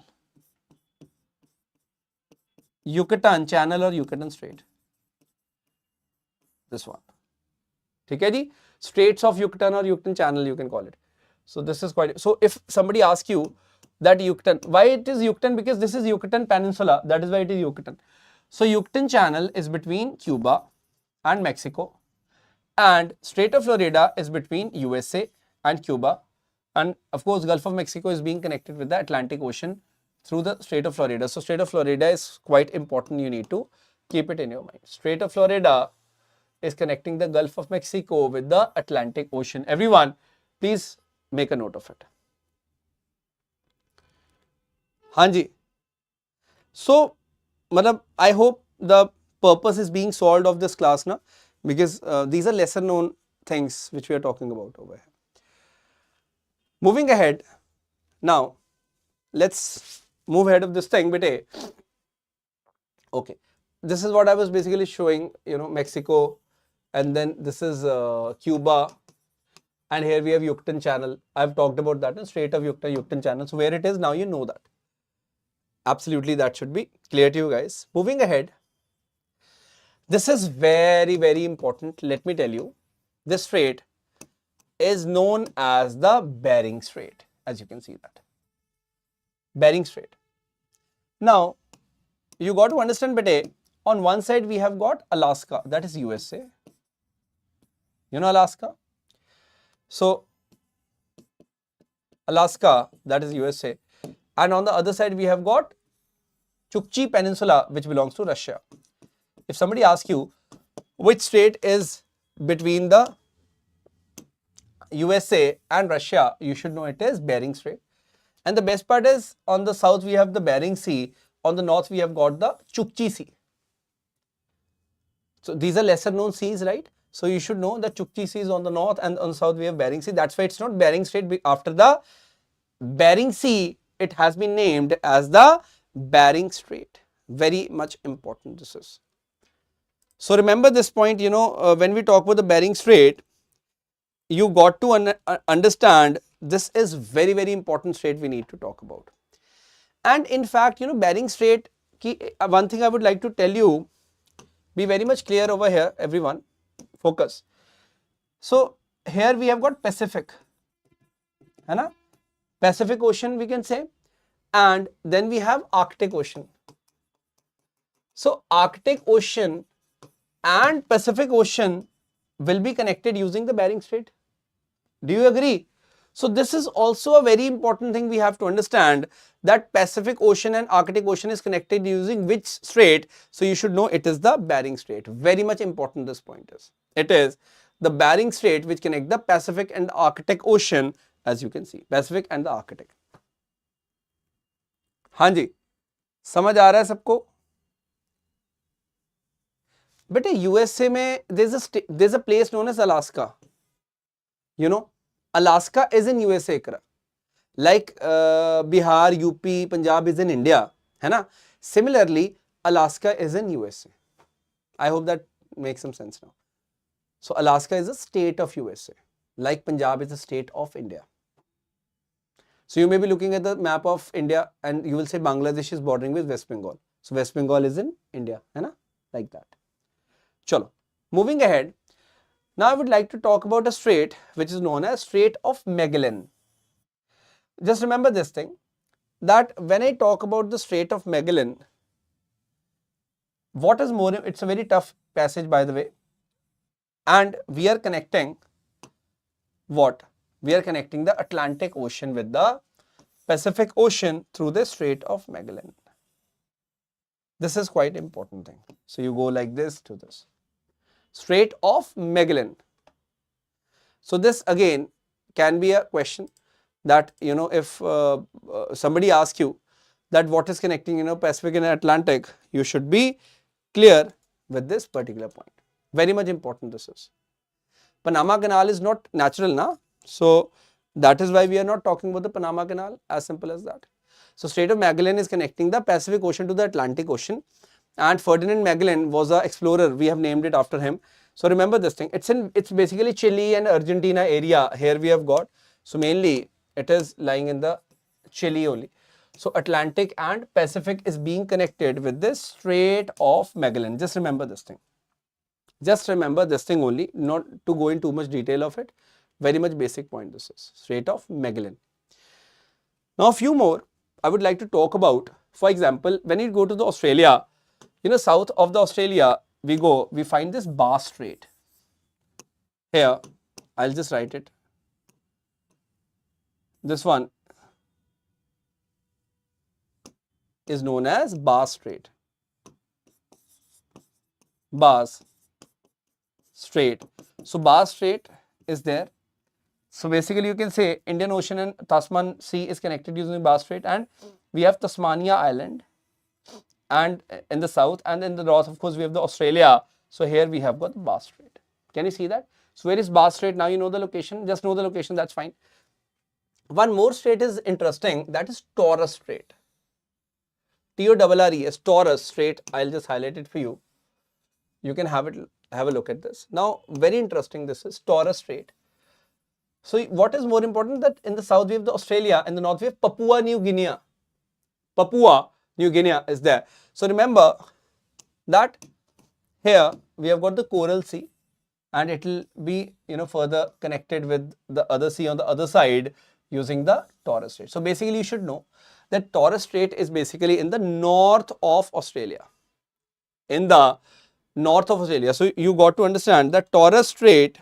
Yucatan Channel or Yucatan Strait. This one. Okay, ji? Straits of Yucatan or Yucatan Channel, you can call it. So this is quite, so if somebody asks you that Yucatan, why it is Yucatan? Because this is Yucatan Peninsula, that is why it is Yucatan. So Yucatan Channel is between Cuba and Mexico, and Strait of Florida is between USA and Cuba, and of course Gulf of Mexico is being connected with the Atlantic Ocean through the Strait of Florida. So Strait of Florida is quite important, you need to keep it in your mind. Strait of Florida is connecting the Gulf of Mexico with the Atlantic Ocean. Everyone, please make a note of it. Hanji. So, I hope the purpose is being solved of this class now, because these are lesser known things which we are talking about over here. Moving ahead, now let's move ahead of this thing, bete. Okay, this is what I was basically showing, Mexico, and then this is Cuba. And here we have Yucatan Channel. I've talked about that in Strait of Yucatan Channel. So where it is now, you know that. Absolutely, that should be clear to you guys. Moving ahead, this is very, very important. Let me tell you, this strait is known as the Bering Strait, as you can see that. Bering Strait. Now, you got to understand, bete, on one side we have got Alaska, that is USA. You know Alaska? So, Alaska, that is USA, and on the other side we have got Chukchi Peninsula, which belongs to Russia. If somebody asks you which strait is between the USA and Russia, you should know it is Bering Strait. And the best part is, on the south we have the Bering Sea, on the north we have got the Chukchi Sea. So these are lesser known seas, right? So you should know that Chukchi Sea is on the north, and on the south we have Bering Sea. That's why it's not Bering Strait. After the Bering Sea, it has been named as the Bering Strait. Very much important this is. So remember this point, when we talk about the Bering Strait, you got to understand this is very, very important strait we need to talk about. And in fact, Bering Strait, one thing I would like to tell you, be very much clear over here, everyone. Focus. So here we have got Pacific, Pacific Ocean we can say, and then we have Arctic Ocean. So Arctic Ocean and Pacific Ocean will be connected using the Bering Strait. Do you agree? So this is also a very important thing we have to understand, that Pacific Ocean and Arctic Ocean is connected using which strait? So you should know it is the Bering Strait. Very much important this point is. It is the Bering Strait which connect the Pacific and Arctic Ocean, as you can see, Pacific and the Arctic. हाँ जी, समझ आ रहा है सबको? बेटे USA में there's a place known as Alaska. You know, Alaska is in USA, like Bihar, UP, Punjab is in India, है ना? Similarly, Alaska is in USA. I hope that makes some sense now. So Alaska is a state of USA, like Punjab is a state of India. So you may be looking at the map of India and you will say Bangladesh is bordering with West Bengal. So West Bengal is in India, है ना? Like that. Chalo, moving ahead. Now I would like to talk about a strait which is known as Strait of Magellan. Just remember this thing, that when I talk about the Strait of Magellan, what is more, it's a very tough passage by the way, and we are connecting what? We are connecting the Atlantic Ocean with the Pacific Ocean through the Strait of Magellan. This is quite important thing. So you go like this to this. Strait of Magellan. So this again can be a question that, you know, if somebody asks you that what is connecting, you know, Pacific and Atlantic, you should be clear with this particular point. Very much important this is. Panama Canal is not natural, na? So that is why we are not talking about the Panama Canal, as simple as that. So Strait of Magellan is connecting the Pacific Ocean to the Atlantic Ocean, and Ferdinand Magellan was an explorer. We have named it after him. So remember this thing. It's basically Chile and Argentina area. Here we have got. So mainly it is lying in the Chile only. So Atlantic and Pacific is being connected with this Strait of Magellan. Just remember this thing. Just remember this thing only, not to go in too much detail of it. Very much basic point this is. Strait of Magellan. Now a few more I would like to talk about. For example, when you go to the Australia, you know, south of the Australia, we find this Bass Strait. Here, I'll just write it. This one is known as Bass Strait. Bass Strait. So Bass Strait is there. So basically you can say Indian Ocean and Tasman Sea is connected using Bass Strait, and we have Tasmania Island, and in the south, and in the north of course we have the Australia. So here we have got the Bass Strait. Can you see that? So where is Bass Strait? Now you know the location. Just know the location, that's fine. One more strait is interesting, that is Torres Strait. Torres, Torres Strait. I'll just highlight it for you. You can have a look at this. Now very interesting, this is Torres Strait. So what is more important, that in the south we have the Australia, in the north we have Papua New Guinea. Papua New Guinea is there. So remember that here we have got the Coral Sea, and it will be, you know, further connected with the other sea on the other side using the Torres Strait. So basically you should know that Torres Strait is basically in the north of Australia. In the north of Australia. So you got to understand that Torres Strait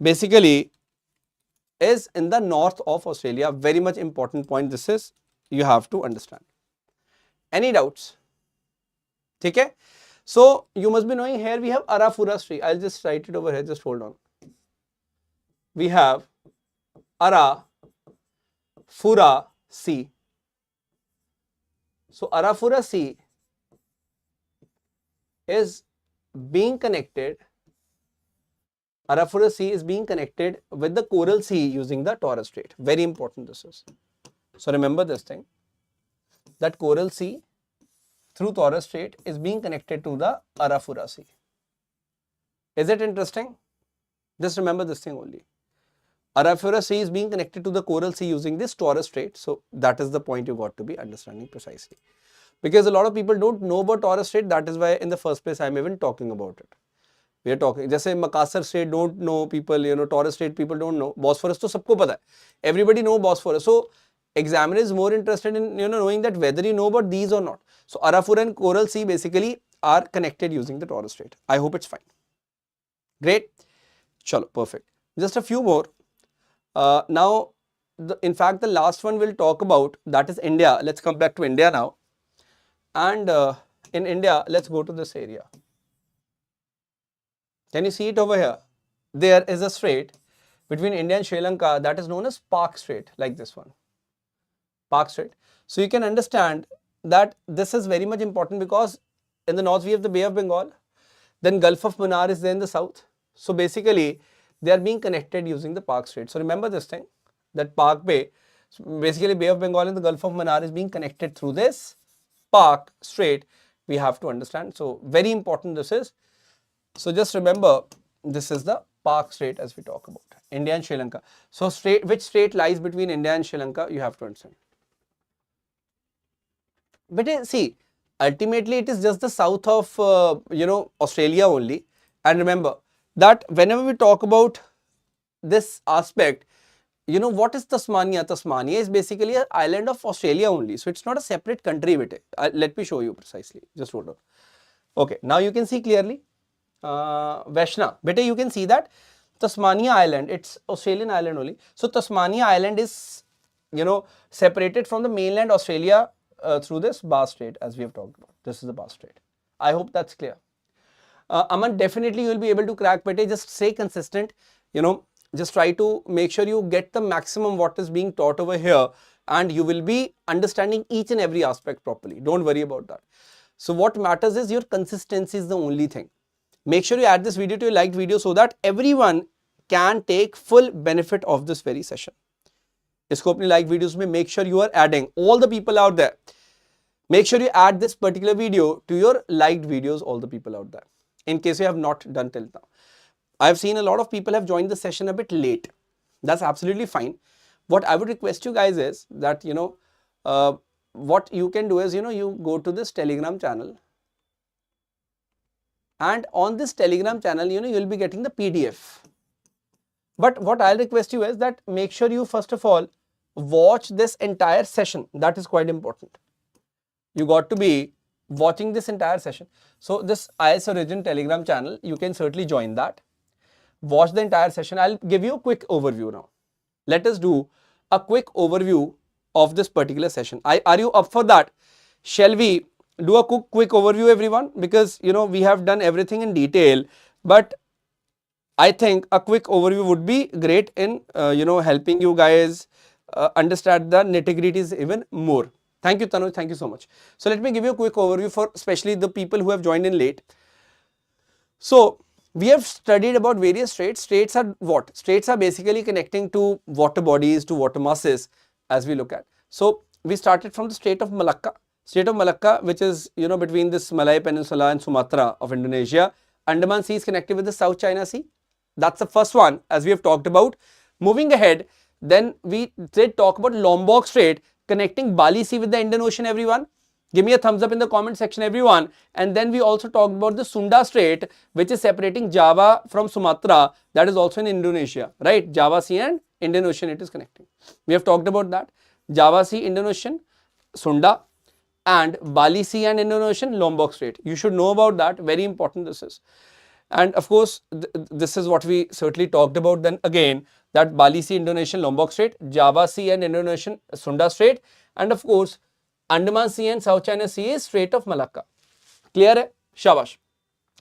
basically is in the north of Australia. Very much important point this is, you have to understand. Any doubts? Okay? So you must be knowing, here we have Arafura Strait. I'll just write it over here, just hold on. We have Arafura Sea. So Arafura Sea is being connected, Arafura Sea is being connected with the Coral Sea using the Torres Strait. Very important this is. So remember this thing, that Coral Sea through Torres Strait is being connected to the Arafura Sea. Is it interesting? Just remember this thing only. Arafura Sea is being connected to the Coral Sea using this Torres Strait. So that is the point you got to be understanding precisely. Because a lot of people don't know about Torres Strait, that is why in the first place I am even talking about it. We are talking, just say Makassar Strait don't know people, you know, Torres Strait people don't know. Bosphorus to sabko pata hai. Everybody know Bosphorus. So examiner is more interested in knowing that whether you know about these or not. So Arafura and Coral Sea basically are connected using the Torres Strait. I hope it's fine. Great. Chalo, perfect. Just a few more. Now, in fact, the last one we'll talk about, that is India. Let's come back to India now. And in India, let's go to this area. Can you see it over here? There is a strait between India and Sri Lanka that is known as Park Strait, like this one. Park Strait. So you can understand that this is very much important because in the north we have the Bay of Bengal, then Gulf of Mannar is there in the south. So basically they are being connected using the Park Strait. So remember this thing, that Park Bay, so basically Bay of Bengal and the Gulf of Mannar is being connected through this Park Strait. We have to understand. So very important this is. So just remember, this is the Park Strait as we talk about India and Sri Lanka. So which strait lies between India and Sri Lanka? You have to understand. But see, ultimately it is just the south of Australia only. And remember that whenever we talk about this aspect, what is Tasmania? Tasmania is basically an island of Australia only. So it's not a separate country with it. Let me show you precisely. Just hold on. Okay, now you can see clearly. Vaishna, beta, you can see that Tasmania Island, it's Australian island only. So Tasmania Island is, separated from the mainland Australia through this Bass Strait, as we have talked about. This is the Bass Strait. I hope that's clear. Aman, definitely you will be able to crack, beta. Just stay consistent. Just try to make sure you get the maximum what is being taught over here, and you will be understanding each and every aspect properly. Don't worry about that. So what matters is your consistency is the only thing. Make sure you add this video to your liked video so that everyone can take full benefit of this very session. इसको अपने like videos में make sure you are adding all the people out there. Make sure you add this particular video to your liked videos, all the people out there, in case you have not done till now. I have seen a lot of people have joined the session a bit late. That's absolutely fine. What I would request you guys is that, what you can do is, you go to this Telegram channel. And on this Telegram channel, you will be getting the PDF. But what I'll request you is that make sure you first of all watch this entire session. That is quite important. You got to be watching this entire session. So this IAS Origin Telegram channel, you can certainly join that. Watch the entire session. I'll give you a quick overview now. Let us do a quick overview of this particular session. Are you up for that? Shall we do a quick overview, everyone? Because we have done everything in detail, but I think a quick overview would be great in helping you guys understand the nitty-gritties even more. Thank you, Tanuj. Thank you so much. So let me give you a quick overview for especially the people who have joined in late. So we have studied about various straits. Straits are what? Straits are basically connecting to water bodies, to water masses, as we look at. So we started from the Strait of Malacca. Strait of Malacca, which is between this Malay Peninsula and Sumatra of Indonesia. Andaman Sea is connected with the South China Sea. That's the first one, as we have talked about. Moving ahead, then we did talk about Lombok Strait connecting Bali Sea with the Indian Ocean, everyone. Give me a thumbs up in the comment section, everyone. And then we also talked about the Sunda Strait, which is separating Java from Sumatra. That is also in Indonesia, right? Java Sea and Indian Ocean, it is connecting. We have talked about that. Java Sea, Indian Ocean, Sunda, and Bali Sea and Indian Ocean, Lombok Strait. You should know about that. Very important this is. And of course, this is what we certainly talked about then again, that Bali Sea, Indonesian, Lombok Strait, Java Sea and Indonesian, Sunda Strait, and of course, Andaman Sea and South China Sea is Strait of Malacca. Clear hai? Shabash.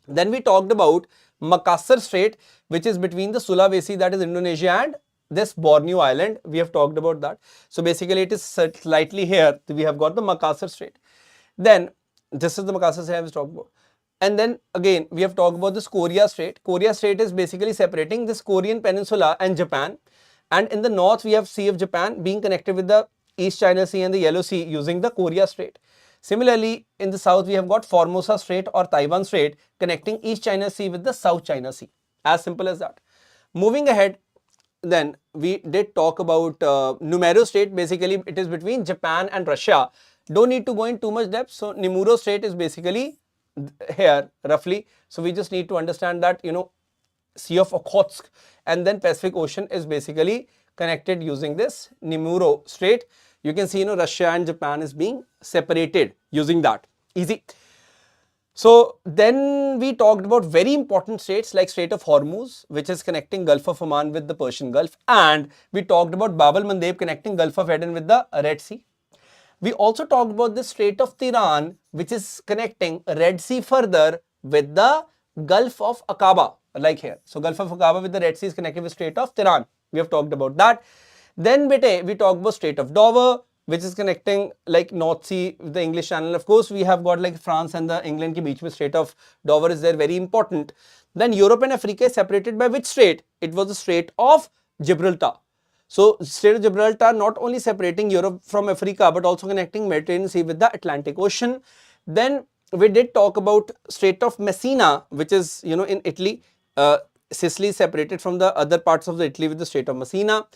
Then we talked about Makassar Strait, which is between the Sulawesi, that is Indonesia, and this Borneo Island. We have talked about that. So basically it is slightly here. We have got the Makassar Strait. Then this is the Makassar Strait I was talking about. And then again, we have talked about this Korea Strait. Korea Strait is basically separating this Korean Peninsula and Japan. And in the north, we have Sea of Japan being connected with the East China Sea and the Yellow Sea using the Korea Strait. Similarly, in the south, we have got Formosa Strait or Taiwan Strait connecting East China Sea with the South China Sea. As simple as that. Moving ahead, then we did talk about Numero Strait. Basically, it is between Japan and Russia. Don't need to go in too much depth. So, Nimuro Strait is basically here roughly. So, we just need to understand that, Sea of Okhotsk and then Pacific Ocean is basically connected using this Nimuro Strait. You can see, Russia and Japan is being separated using that. Easy. So then we talked about very important straits like Strait of Hormuz, which is connecting Gulf of Oman with the Persian Gulf, and we talked about Bab al-Mandeb connecting Gulf of Aden with the Red Sea. We also talked about the Strait of Tiran, which is connecting Red Sea further with the Gulf of Aqaba, like here. So Gulf of Aqaba with the Red Sea is connected with Strait of Tiran. We have talked about that. Then bete, we talked about Strait of Dover, which is connecting like North Sea with the English Channel. Of course, we have got like France and the England ke beech mein Strait of Dover is there, very important. Then Europe and Africa is separated by which strait? It was the Strait of Gibraltar. So Strait of Gibraltar not only separating Europe from Africa, but also connecting Mediterranean Sea with the Atlantic Ocean. Then we did talk about Strait of Messina, which is, in Italy. Sicily is separated from the other parts of the Italy with the Strait of Messina.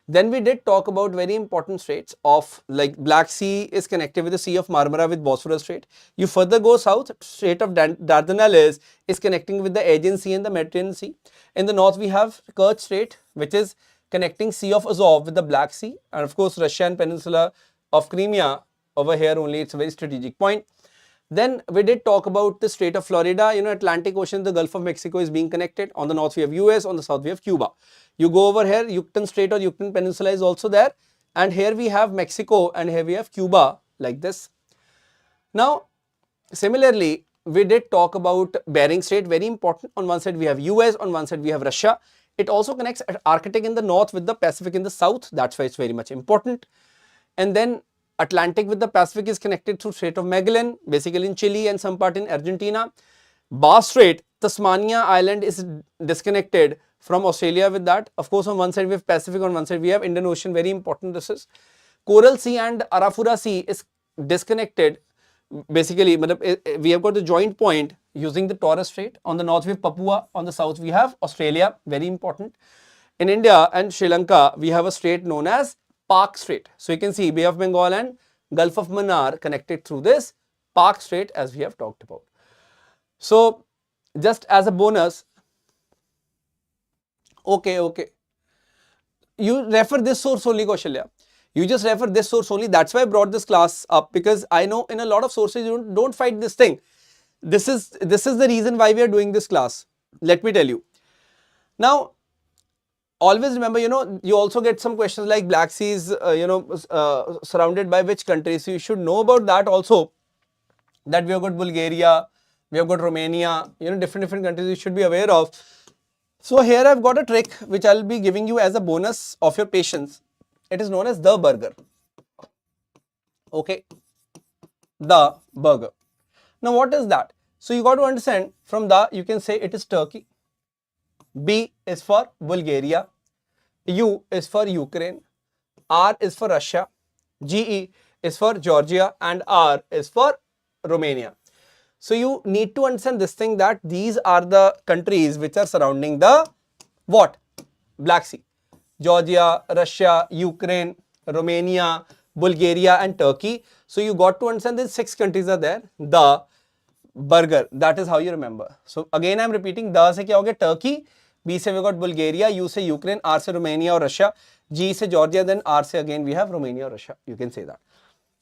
Then we did talk about very important straits of like Black Sea is connected with the Sea of Marmara with Bosphorus Strait. You further go south, Strait of Dardanelles is connecting with the Aegean Sea and the Mediterranean Sea. In the north, we have Kerch Strait, which is connecting Sea of Azov with the Black Sea. And of course, Russia and Peninsula of Crimea over here only, it's a very strategic point. Then we did talk about the Strait of Florida, Atlantic Ocean, the Gulf of Mexico is being connected. On the north we have US, on the south we have Cuba. You go over here, Yucatan Strait or Yucatan Peninsula is also there. And here we have Mexico and here we have Cuba like this. Now, similarly, we did talk about Bering Strait, very important. On one side we have US, on one side we have Russia. It also connects Arctic in the north with the Pacific in the south. That's why it's very much important. And then Atlantic with the Pacific is connected through Strait of Magellan, basically in Chile and some part in Argentina. Bass Strait, Tasmania Island is disconnected from Australia with that. Of course, on one side we have Pacific, on one side we have Indian Ocean, very important this is. Coral Sea and Arafura Sea is disconnected. Basically, we have got the joint point using the Torres Strait. On the north we have Papua, on the south we have Australia, very important. In India and Sri Lanka, we have a strait known as Park Strait. So you can see Bay of Bengal and Gulf of Mannar connected through this Park Strait as we have talked about. So just as a bonus, okay. You refer this source only, Kaushalya. You just refer this source only. That's why I brought this class up, because I know in a lot of sources you don't fight this thing. This is the reason why we are doing this class. Let me tell you. Now, always remember, you also get some questions like Black Sea is, surrounded by which countries. So you should know about that also, that we have got Bulgaria, we have got Romania, different countries you should be aware of. So here I've got a trick which I'll be giving you as a bonus of your patience. It is known as the burger. Okay, the burger. Now what is that? So you got to understand, from the you can say it is Turkey. B is for Bulgaria, U is for Ukraine, R is for Russia, GE is for Georgia, and R is for Romania. So you need to understand this thing, that these are the countries which are surrounding the what? Black Sea. Georgia, Russia, Ukraine, Romania, Bulgaria and Turkey. So you got to understand these 6 countries are there. The burger, that is how you remember. So again I am repeating, the se kya ho gaya? Turkey, B se we got Bulgaria, U se Ukraine, R se Romania or Russia, G se Georgia, then R se again we have Romania or Russia. You can say that.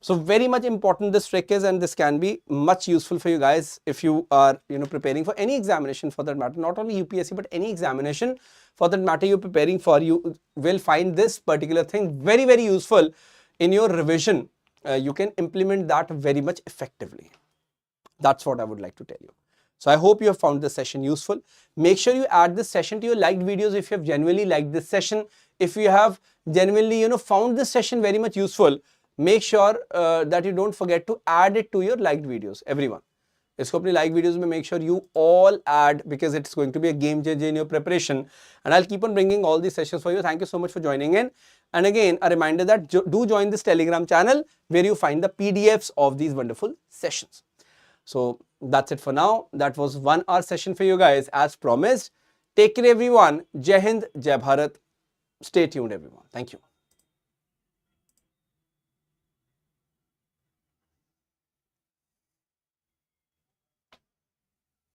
So very much important this trick is, and this can be much useful for you guys if you are preparing for any examination for that matter, not only UPSC but any examination for that matter you're preparing for. You will find this particular thing very, very useful in your revision. You can implement that very much effectively. That's what I would like to tell you. So I hope you have found this session useful. Make sure you add this session to your liked videos if you have genuinely liked this session. If you have genuinely found this session very much useful, make sure that you don't forget to add it to your liked videos. Everyone, isko apni like videos mein make sure you all add, because it's going to be a game changer in your preparation, and I'll keep on bringing all these sessions for you. Thank you so much for joining in. And again, a reminder that do join this Telegram channel where you find the PDFs of these wonderful sessions. So that's it for now. That was 1 hour session for you guys as promised. Take care everyone. Jai Hind, Jai Bharat. Stay tuned everyone. Thank you.